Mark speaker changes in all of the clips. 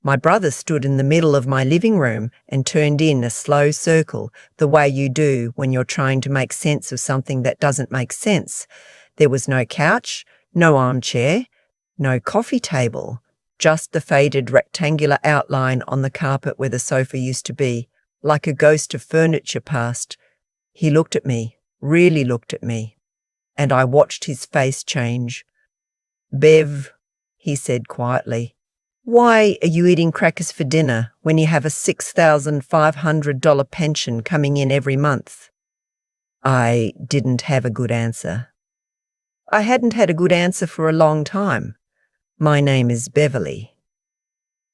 Speaker 1: My brother stood in the middle of my living room and turned in a slow circle, the way you do when you're trying to make sense of something that doesn't make sense. There was no couch, no armchair, no coffee table, just the faded rectangular outline on the carpet where the sofa used to be, like a ghost of furniture passed. He looked at me, really looked at me, and I watched his face change. "Bev," he said quietly, "why are you eating crackers for dinner when you have a $6,500 pension coming in every month?" I didn't have a good answer. I hadn't had a good answer for a long time. My name is Beverly.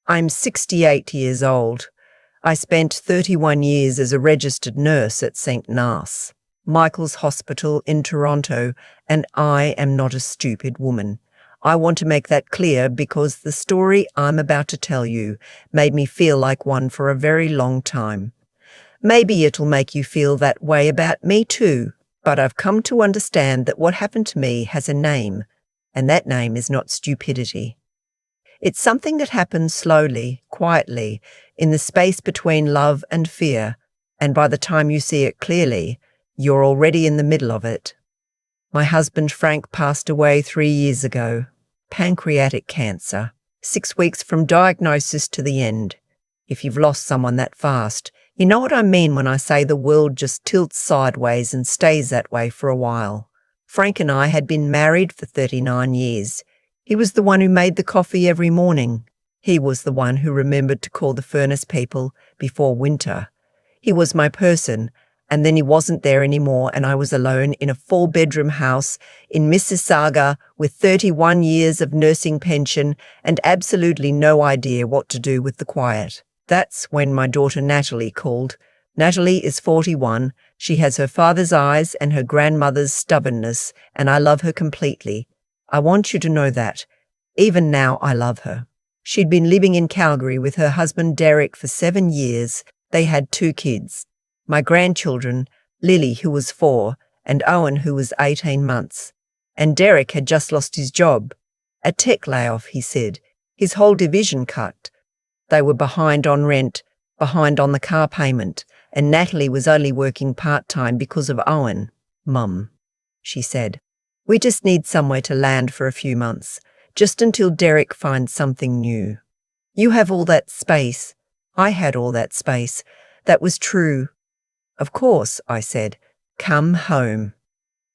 Speaker 1: I'm 68 years old. I spent 31 years as a registered nurse at St. Nas, Michael's Hospital in Toronto, and I am not a stupid woman. I want to make that clear because the story I'm about to tell you made me feel like one for a very long time. Maybe it'll make you feel that way about me too, but I've come to understand that what happened to me has a name, and that name is not stupidity. It's something that happens slowly, quietly, in the space between love and fear, and by the time you see it clearly, you're already in the middle of it. My husband Frank passed away 3 years ago. Pancreatic cancer. 6 weeks from diagnosis to the end. If you've lost someone that fast, you know what I mean when I say the world just tilts sideways and stays that way for a while. Frank and I had been married for 39 years. He was the one who made the coffee every morning. He was the one who remembered to call the furnace people before winter. He was my person, and then he wasn't there anymore, and I was alone in a 4-bedroom house in Mississauga with 31 years of nursing pension and absolutely no idea what to do with the quiet. That's when my daughter Natalie called. Natalie is 41. She has her father's eyes and her grandmother's stubbornness, and I love her completely. I want you to know that. Even now, I love her. She'd been living in Calgary with her husband Derek for 7 years. They had 2 kids. My grandchildren, Lily, who was 4, and Owen, who was 18 months. And Derek had just lost his job. A tech layoff, he said. His whole division cut. They were behind on rent, behind on the car payment, and Natalie was only working part-time because of Owen. "Mum," she said, "we just need somewhere to land for a few months, just until Derek finds something new." "You have all that space." I had all that space. That was true. "Of course," I said. "Come home."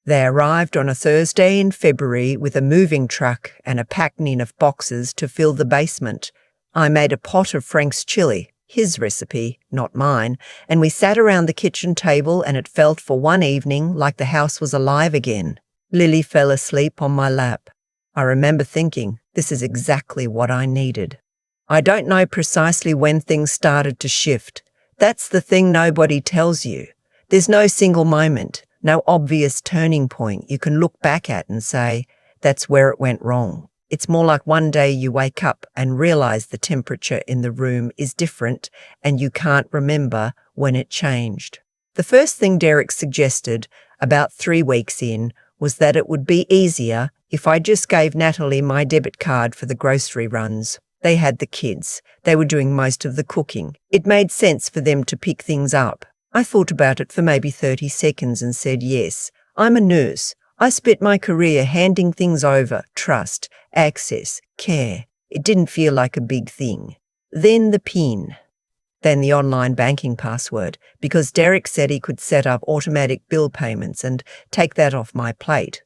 Speaker 1: They arrived on a Thursday in February with a moving truck and a packing of boxes to fill the basement. I made a pot of Frank's chili, his recipe, not mine, and we sat around the kitchen table and it felt for one evening like the house was alive again. Lily fell asleep on my lap. I remember thinking, this is exactly what I needed. I don't know precisely when things started to shift. That's the thing nobody tells you. There's no single moment, no obvious turning point you can look back at and say, that's where it went wrong. It's more like one day you wake up and realize the temperature in the room is different and you can't remember when it changed. The first thing Derek suggested, about 3 weeks in, was that it would be easier if I just gave Natalie my debit card for the grocery runs. They had the kids. They were doing most of the cooking. It made sense for them to pick things up. I thought about it for maybe 30 seconds and said yes. I'm a nurse. I spent my career handing things over, trust, access, care. It didn't feel like a big thing. Then the PIN. Then the online banking password, because Derek said he could set up automatic bill payments and take that off my plate.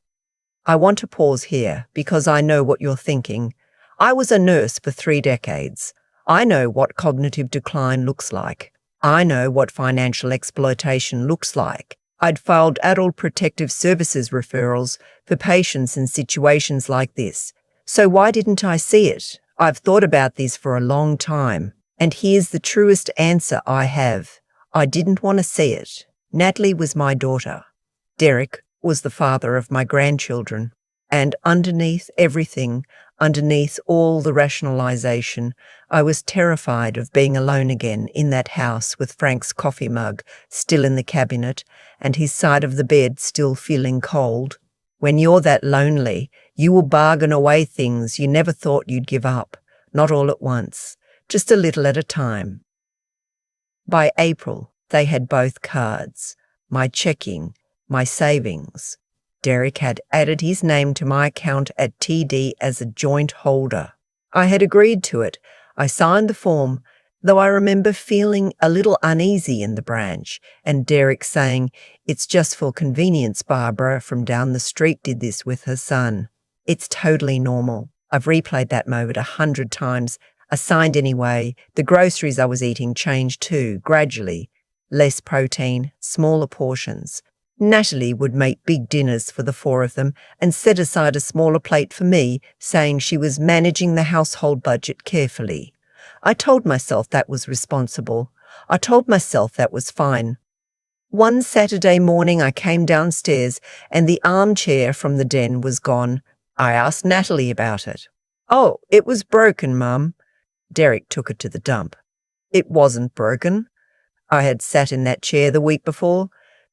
Speaker 1: I want to pause here because I know what you're thinking. I was a nurse for 3 decades. I know what cognitive decline looks like. I know what financial exploitation looks like. I'd filed adult protective services referrals for patients in situations like this. So why didn't I see it? I've thought about this for a long time. And here's the truest answer I have. I didn't want to see it. Natalie was my daughter. Derek was the father of my grandchildren. And underneath everything, underneath all the rationalization, I was terrified of being alone again in that house with Frank's coffee mug still in the cabinet and his side of the bed still feeling cold. When you're that lonely, you will bargain away things you never thought you'd give up, not all at once, just a little at a time. By April, they had both cards, my checking, my savings. Derek had added his name to my account at TD as a joint holder. I had agreed to it. I signed the form, though I remember feeling a little uneasy in the branch, and Derek saying, "It's just for convenience, Barbara from down the street did this with her son." It's totally normal. I've replayed that moment 100 times. I signed anyway. The groceries I was eating changed too, gradually. Less protein, smaller portions. Natalie would make big dinners for the four of them and set aside a smaller plate for me, saying she was managing the household budget carefully. I told myself that was responsible. I told myself that was fine. One Saturday morning I came downstairs and the armchair from the den was gone. I asked Natalie about it. "Oh, it was broken, Mum." Derek took it to the dump. It wasn't broken. I had sat in that chair the week before.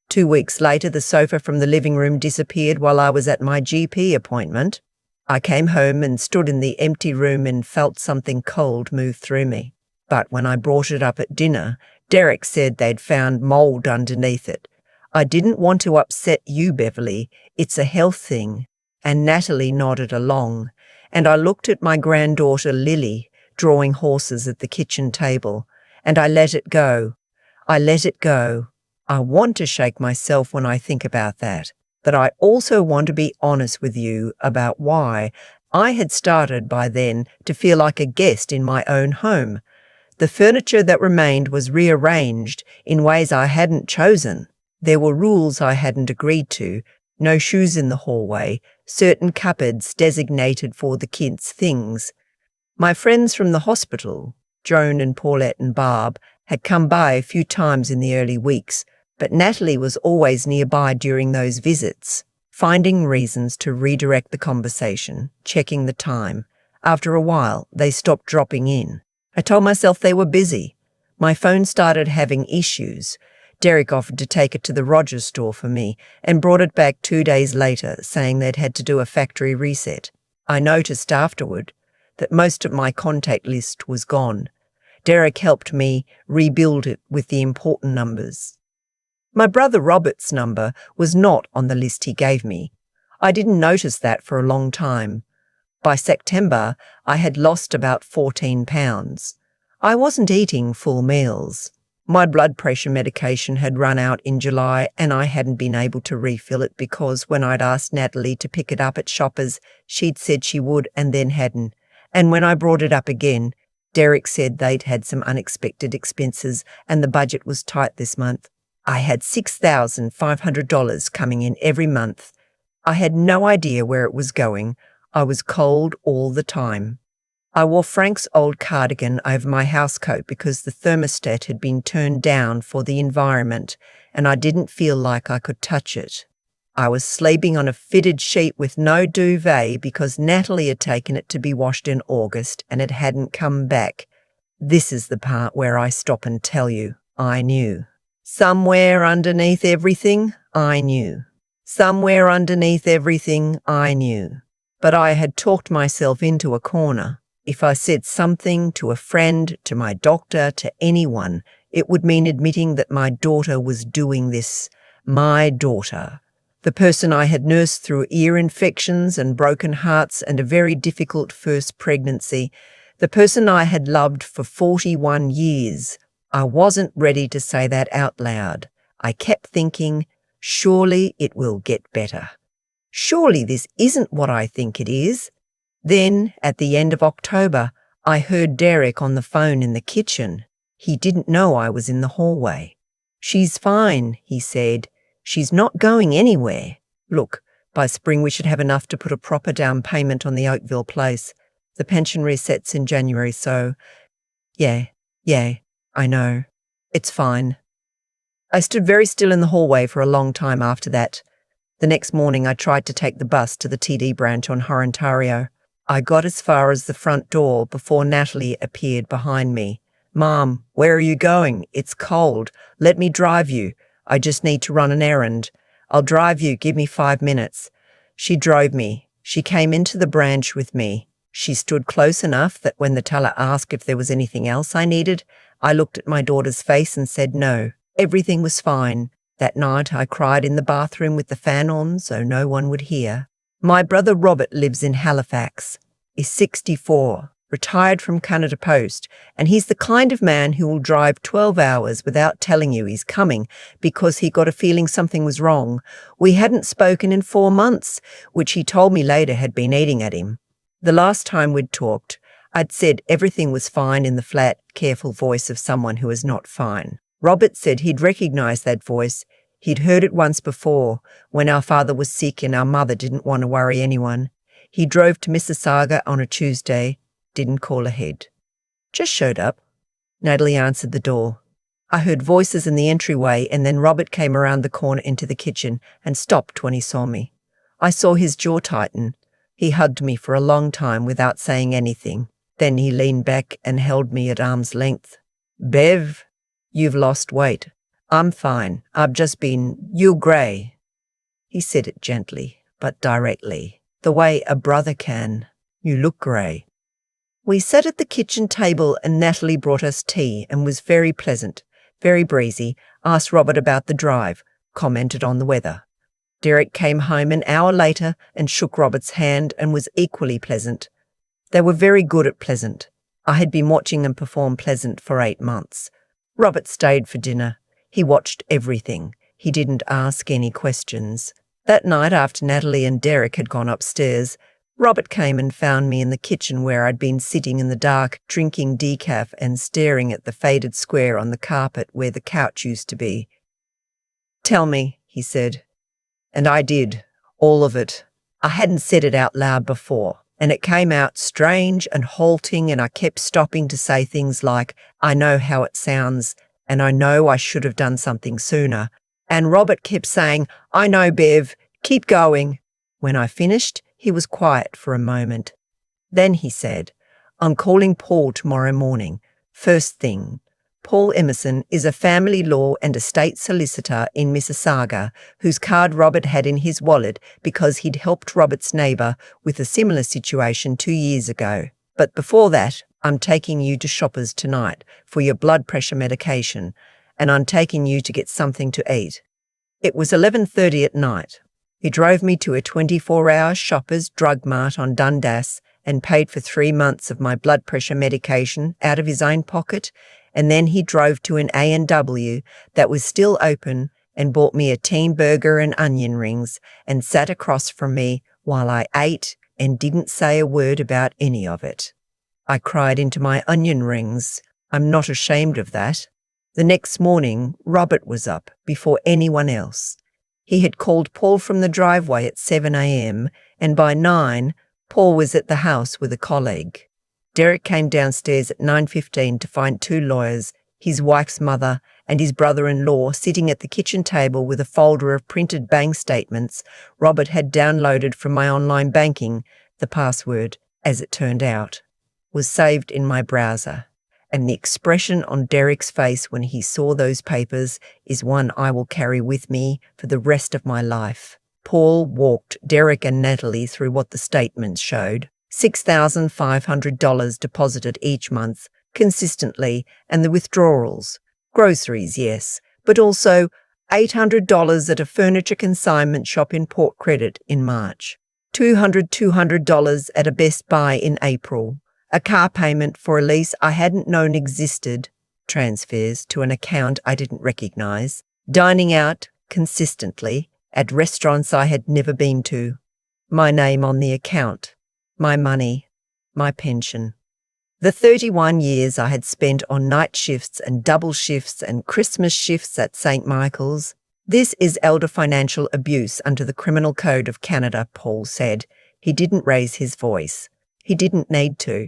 Speaker 1: 2 weeks later, the sofa from the living room disappeared while I was at my GP appointment. I came home and stood in the empty room and felt something cold move through me. But when I brought it up at dinner, Derek said they'd found mold underneath it. "I didn't want to upset you, Beverly. It's a health thing." And Natalie nodded along, and I looked at my granddaughter Lily drawing horses at the kitchen table, and I let it go. I let it go. I want to shake myself when I think about that, but I also want to be honest with you about why I had started by then to feel like a guest in my own home. The furniture that remained was rearranged in ways I hadn't chosen. There were rules I hadn't agreed to: no shoes in the hallway, certain cupboards designated for the kids' things. My friends from the hospital, Joan and Paulette and Barb, had come by a few times in the early weeks, but Natalie was always nearby during those visits, finding reasons to redirect the conversation, checking the time. After a while, they stopped dropping in. I told myself they were busy. My phone started having issues. Derek offered to take it to the Rogers store for me and brought it back 2 days later, saying they'd had to do a factory reset. I noticed afterward that most of my contact list was gone. Derek helped me rebuild it with the important numbers. My brother Robert's number was not on the list he gave me. I didn't notice that for a long time. By September, I had lost about 14 pounds. I wasn't eating full meals. My blood pressure medication had run out in July and I hadn't been able to refill it because when I'd asked Natalie to pick it up at Shoppers, she'd said she would and then hadn't. And when I brought it up again, Derek said they'd had some unexpected expenses and the budget was tight this month. I had $6,500 coming in every month. I had no idea where it was going. I was cold all the time. I wore Frank's old cardigan over my housecoat because the thermostat had been turned down for the environment and I didn't feel like I could touch it. I was sleeping on a fitted sheet with no duvet because Natalie had taken it to be washed in August and it hadn't come back. This is the part where I stop and tell you, I knew. Somewhere underneath everything, I knew. Somewhere underneath everything, I knew. But I had talked myself into a corner. If I said something to a friend, to my doctor, to anyone, it would mean admitting that my daughter was doing this. My daughter. The person I had nursed through ear infections and broken hearts and a very difficult first pregnancy. The person I had loved for 41 years. I wasn't ready to say that out loud. I kept thinking, surely it will get better. Surely this isn't what I think it is. Then, at the end of October, I heard Derek on the phone in the kitchen. He didn't know I was in the hallway. "She's fine," he said. "She's not going anywhere. Look, by spring we should have enough to put a proper down payment on the Oakville place. The pension resets in January, so—" Yeah, I know. It's fine." I stood very still in the hallway for a long time after that. The next morning I tried to take the bus to the TD branch on Horontario. I got as far as the front door before Natalie appeared behind me. "Mom, where are you going? It's cold. Let me drive you. I just need to run an errand. I'll drive you. Give me 5 minutes." She drove me. She came into the branch with me. She stood close enough that when the teller asked if there was anything else I needed, I looked at my daughter's face and said no. Everything was fine. That night I cried in the bathroom with the fan on so no one would hear. My brother Robert lives in Halifax, is 64, retired from Canada Post, and he's the kind of man who will drive 12 hours without telling you he's coming because he got a feeling something was wrong. We hadn't spoken in 4 months, which he told me later had been eating at him. The last time we'd talked, I'd said everything was fine in the flat, careful voice of someone who is not fine. Robert said he'd recognised that voice. He'd heard it once before, when our father was sick and our mother didn't want to worry anyone. He drove to Mississauga on a Tuesday, didn't call ahead. Just showed up. Natalie answered the door. I heard voices in the entryway and then Robert came around the corner into the kitchen and stopped when he saw me. I saw his jaw tighten. He hugged me for a long time without saying anything. Then he leaned back and held me at arm's length. Bev, you've lost weight. I'm fine. I've just been, you're grey. He said it gently, but directly, the way a brother can. You look grey. We sat at the kitchen table and Natalie brought us tea and was very pleasant, very breezy, asked Robert about the drive, commented on the weather. Derek came home an hour later and shook Robert's hand and was equally pleasant. They were very good at pleasant. I had been watching them perform pleasant for 8 months. Robert stayed for dinner. He watched everything. He didn't ask any questions. That night, after Natalie and Derek had gone upstairs, Robert came and found me in the kitchen where I'd been sitting in the dark, drinking decaf and staring at the faded square on the carpet where the couch used to be. Tell me, he said. And I did, all of it. I hadn't said it out loud before, and it came out strange and halting, and I kept stopping to say things like, I know how it sounds, and I know I should have done something sooner. And Robert kept saying, I know, Bev, keep going. When I finished, he was quiet for a moment. Then he said, I'm calling Paul tomorrow morning. First thing. Paul Emerson is a family law and estate solicitor in Mississauga whose card Robert had in his wallet because he'd helped Robert's neighbour with a similar situation 2 years ago. But before that, I'm taking you to Shoppers tonight for your blood pressure medication, and I'm taking you to get something to eat. It was 11:30 at night. He drove me to a 24-hour Shoppers Drug Mart on Dundas and paid for 3 months of my blood pressure medication out of his own pocket, and then he drove to an A&W that was still open and bought me a team burger and onion rings and sat across from me while I ate and didn't say a word about any of it. I cried into my onion rings. I'm not ashamed of that. The next morning, Robert was up before anyone else. He had called Paul from the driveway at 7 a.m, and by 9, Paul was at the house with a colleague. Derek came downstairs at 9:15 to find 2 lawyers, his wife's mother and his brother-in-law sitting at the kitchen table with a folder of printed bank statements Robert had downloaded from my online banking. The password, as it turned out, was saved in my browser, and the expression on Derek's face when he saw those papers is one I will carry with me for the rest of my life. Paul walked Derek and Natalie through what the statements showed. $6,500 deposited each month, consistently, and the withdrawals. Groceries, yes, but also $800 at a furniture consignment shop in Port Credit in March, $200 at a Best Buy in April, a car payment for a lease I hadn't known existed, transfers to an account I didn't recognise, dining out, consistently, at restaurants I had never been to, my name on the account, my money, my pension. The 31 years I had spent on night shifts and double shifts and Christmas shifts at St. Michael's. This is elder financial abuse under the Criminal Code of Canada, Paul said. He didn't raise his voice. He didn't need to.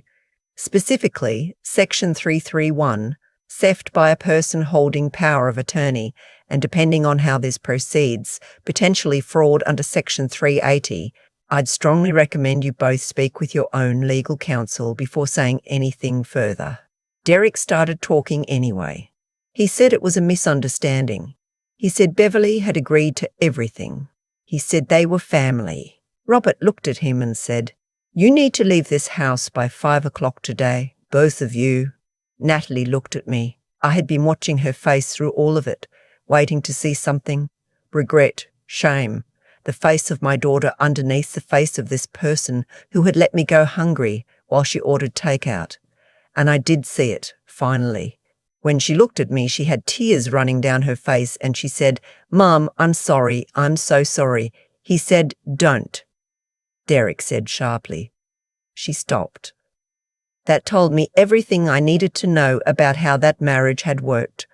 Speaker 1: Specifically, Section 331, theft by a person holding power of attorney, and depending on how this proceeds, potentially fraud under Section 380, I'd strongly recommend you both speak with your own legal counsel before saying anything further. Derek started talking anyway. He said it was a misunderstanding. He said Beverly had agreed to everything. He said they were family. Robert looked at him and said, You need to leave this house by 5 o'clock today, both of you. Natalie looked at me. I had been watching her face through all of it, waiting to see something. Regret, shame, the face of my daughter underneath the face of this person who had let me go hungry while she ordered takeout. And I did see it, finally. When she looked at me, she had tears running down her face and she said, "Mum, I'm sorry. I'm so sorry." He said, "Don't." Derek said sharply. She stopped. That told me everything I needed to know about how that marriage had worked.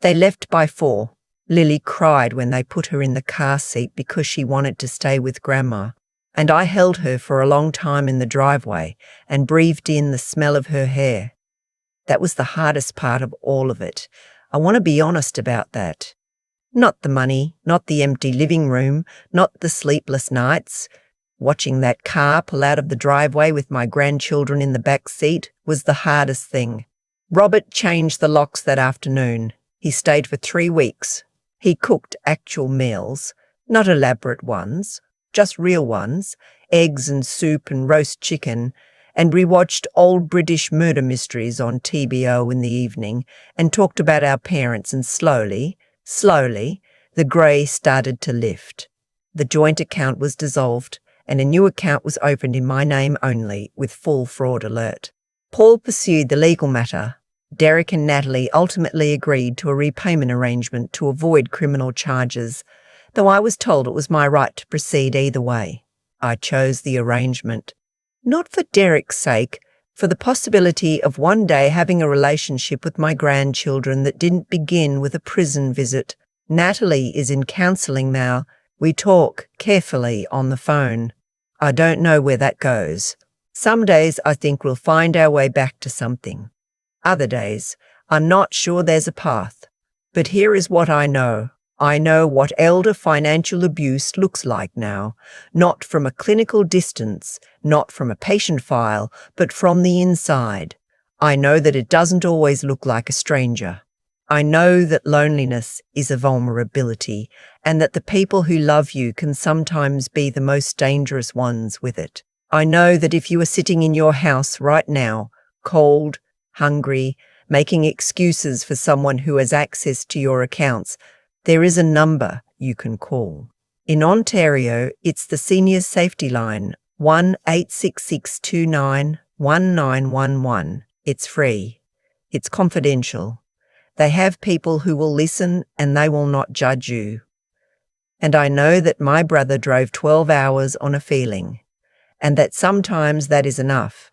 Speaker 1: They left by 4. Lily cried when they put her in the car seat because she wanted to stay with Grandma, and I held her for a long time in the driveway and breathed in the smell of her hair. That was the hardest part of all of it. I want to be honest about that. Not the money, not the empty living room, not the sleepless nights. Watching that car pull out of the driveway with my grandchildren in the back seat was the hardest thing. Robert changed the locks that afternoon. He stayed for 3 weeks. He cooked actual meals, not elaborate ones, just real ones, eggs and soup and roast chicken, and we watched old British murder mysteries on TBO in the evening and talked about our parents, and slowly, the grey started to lift. The joint account was dissolved and a new account was opened in my name only with full fraud alert. Paul pursued the legal matter. Derek and Natalie ultimately agreed to a repayment arrangement to avoid criminal charges, though I was told it was my right to proceed either way. I chose the arrangement. Not for Derek's sake, for the possibility of one day having a relationship with my grandchildren that didn't begin with a prison visit. Natalie is in counselling now. We talk carefully on the phone. I don't know where that goes. Some days I think we'll find our way back to something. Other days, I'm not sure there's a path. But here is what I know. I know what elder financial abuse looks like now, not from a clinical distance, not from a patient file, but from the inside. I know that it doesn't always look like a stranger. I know that loneliness is a vulnerability and that the people who love you can sometimes be the most dangerous ones with it. I know that if you are sitting in your house right now, cold, hungry, making excuses for someone who has access to your accounts, there is a number you can call. In Ontario, it's the Seniors Safety Line, 1-866-29-1911. It's free. It's confidential. They have people who will listen and they will not judge you. And I know that my brother drove 12 hours on a feeling, and that sometimes that is enough.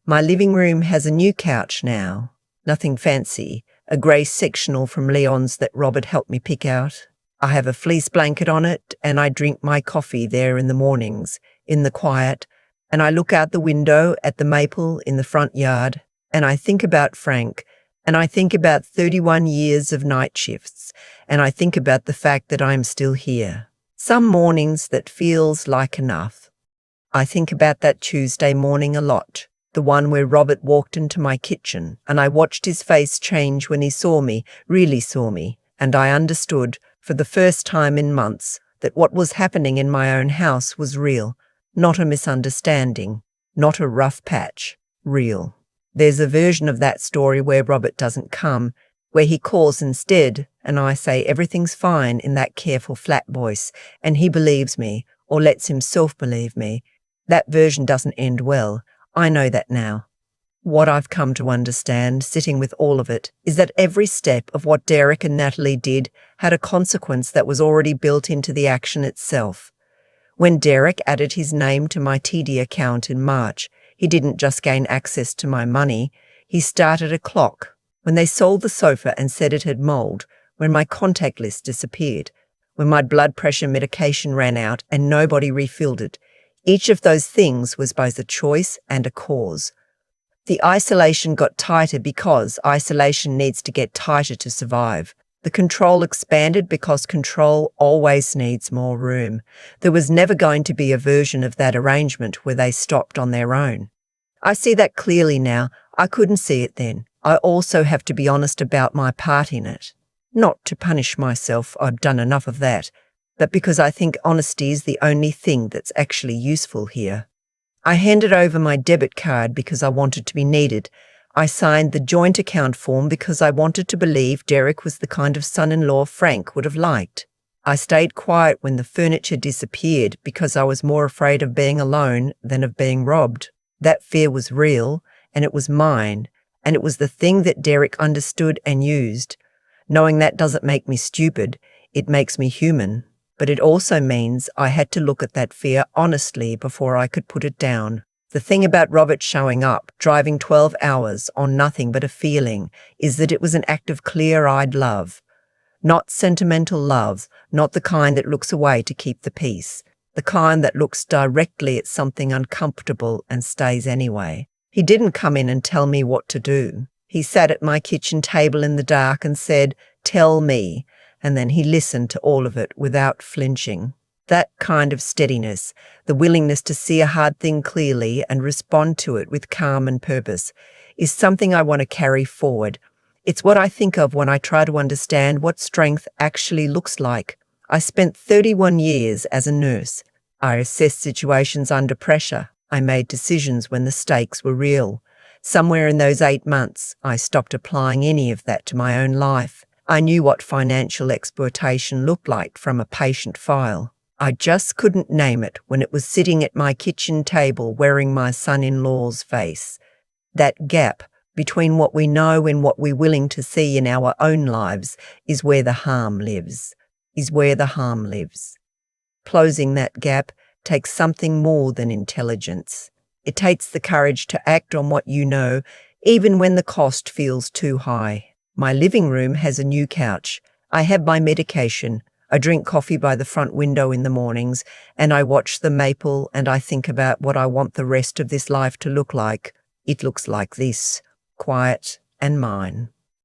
Speaker 1: My living room has a new couch now. Nothing fancy, a grey sectional from Leon's that Robert helped me pick out. I have a fleece blanket on it and I drink my coffee there in the mornings, in the quiet, and I look out the window at the maple in the front yard and I think about Frank, and I think about 31 years of night shifts, and I think about the fact that I'm still here. Some mornings that feels like enough. I think about that Tuesday morning a lot, the one where Robert walked into my kitchen, and I watched his face change when he saw me, really saw me, and I understood, for the first time in months, that what was happening in my own house was real, not a misunderstanding, not a rough patch, real. There's a version of that story where Robert doesn't come, where he calls instead, and I say everything's fine in that careful flat voice, and he believes me, or lets himself believe me. That version doesn't end well. I know that now. What I've come to understand, sitting with all of it, is that every step of what Derek and Natalie did had a consequence that was already built into the action itself. When Derek added his name to my TD account in March, he didn't just gain access to my money, he started a clock. When they sold the sofa and said it had mould, when my contact list disappeared, when my blood pressure medication ran out and nobody refilled it, each of those things was both a choice and a cause. The isolation got tighter because isolation needs to get tighter to survive. The control expanded because control always needs more room. There was never going to be a version of that arrangement where they stopped on their own. I see that clearly now. I couldn't see it then. I also have to be honest about my part in it. Not to punish myself, I've done enough of that, but because I think honesty is the only thing that's actually useful here. I handed over my debit card because I wanted to be needed. I signed the joint account form because I wanted to believe Derek was the kind of son-in-law Frank would have liked. I stayed quiet when the furniture disappeared because I was more afraid of being alone than of being robbed. That fear was real, and it was mine, and it was the thing that Derek understood and used. Knowing that doesn't make me stupid, it makes me human. But it also means I had to look at that fear honestly before I could put it down. The thing about Robert showing up, driving 12 hours on nothing but a feeling, is that it was an act of clear-eyed love. Not sentimental love, not the kind that looks away to keep the peace, the kind that looks directly at something uncomfortable and stays anyway. He didn't come in and tell me what to do. He sat at my kitchen table in the dark and said, "Tell me," and then he listened to all of it without flinching. That kind of steadiness, the willingness to see a hard thing clearly and respond to it with calm and purpose, is something I want to carry forward. It's what I think of when I try to understand what strength actually looks like. I spent 31 years as a nurse. I assessed situations under pressure. I made decisions when the stakes were real. Somewhere in those 8 months, I stopped applying any of that to my own life. I knew what financial exploitation looked like from a patient file. I just couldn't name it when it was sitting at my kitchen table wearing my son-in-law's face. That gap between what we know and what we're willing to see in our own lives is where the harm lives. Closing that gap takes something more than intelligence. It takes the courage to act on what you know, even when the cost feels too high. My living room has a new couch. I have my medication. I drink coffee by the front window in the mornings, and I watch the maple and I think about what I want the rest of this life to look like. It looks like this, quiet and mine.